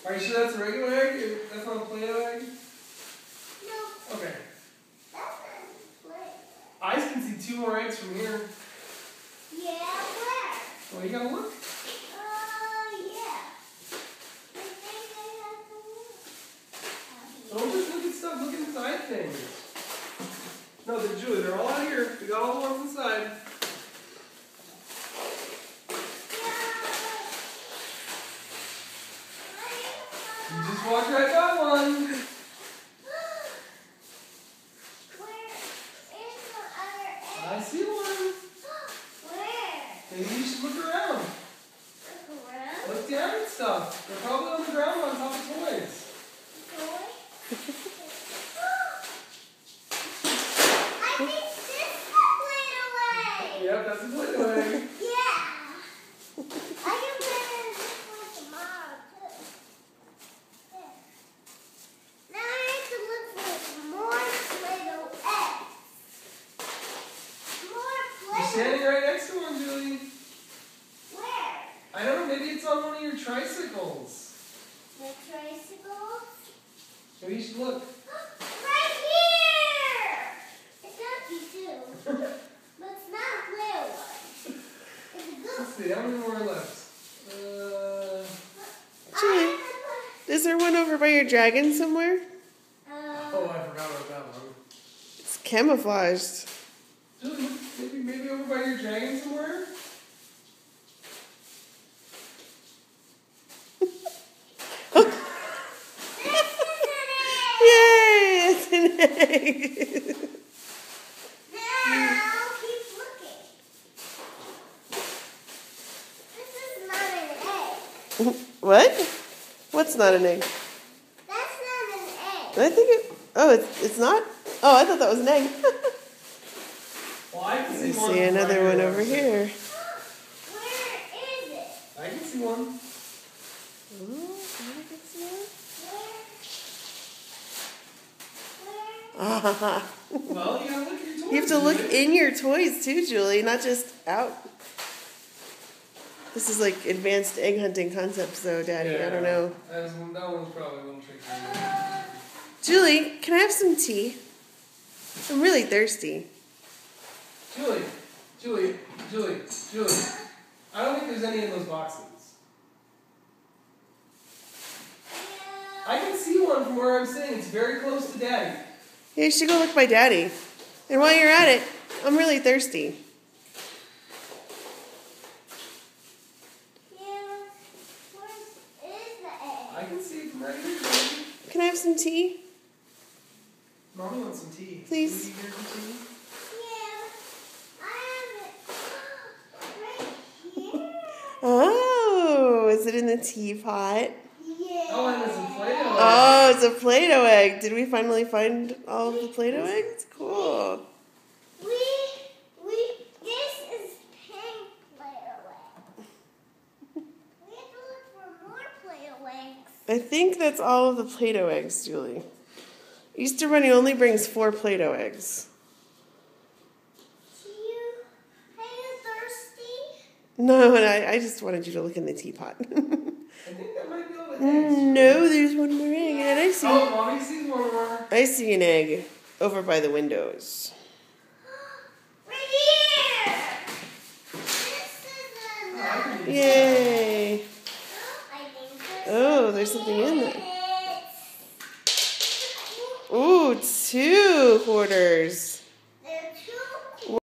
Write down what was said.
Are you sure that's a regular egg? That's not a Play-Doh egg? No. Okay. That's not Play-Doh. Eyes can see 2 more eggs from here. Yeah, where? Well, you gotta look. Yeah. I think I have to look. Don't just look at stuff, look inside things. No, Julie, they're all out here. We got all the ones inside. You just walked right by one. Where is the other egg? I see one. Where? Maybe you should look around. Look around. Look down at stuff. They're probably on the ground on top of toys. I think this is a Play-Doh egg. Yep, that's a Play-Doh egg. Yeah. I can play with this one tomorrow too. There. Now I have to look for more Play-Doh eggs. More You're Play-Doh. standing right next to one, Julie. Where? I don't know, maybe it's on one of your tricycles. The tricycle? Maybe you should look. Right here! It's empty too. But it's not a Play-Doh one. It's a good Let's see, how many more are left? Julie, is there one over by your dragon somewhere? Oh, I forgot about that one. It's camouflaged. Julie, maybe over by your dragon somewhere? Yay! It's an egg. Now keep looking. This is not an egg. What? What's not an egg? That's not an egg. I think it. Oh, it's not. Oh, I thought that was an egg. Well, I can I see one. see another right one over here. Where is it? I can see one. Oh, I can see one. Where? Ah. Well, you gotta look at your toys. You have to look Julie. in your toys too, Julie, not just out. This is like advanced egg hunting concepts, though, Daddy. I don't know. That one's probably a little tricky. Julie, can I have some tea? I'm really thirsty. Julie. I don't think there's any in those boxes. I can see one from where I'm sitting. It's very close to Daddy. Yeah, you should go look by Daddy. And while you're at it, I'm really thirsty. Yeah. Where is the egg? I can see it from right here, Julie. Can I have some tea? Mommy wants some tea. Please. Can you get some tea? Yeah. I have it right here. Oh, is it in the teapot? Yeah. Oh, and it's a Play-Doh. Oh, it's a Play-Doh egg. Did we finally find all of the Play-Doh eggs? Cool. This is pink Play-Doh egg. We have to look for more Play-Doh eggs. I think that's all of the Play-Doh eggs, Julie. Easter Bunny only brings 4 Play-Doh eggs. Are you thirsty? No, and I just wanted you to look in the teapot. I think that might be all the eggs. No, there's one more egg, and Oh, Mommy sees one more. I see an egg over by the windows. Right here! This is Oh, I can use Yay! I think Oh, there's something in there. it. Ooh, 2 quarters.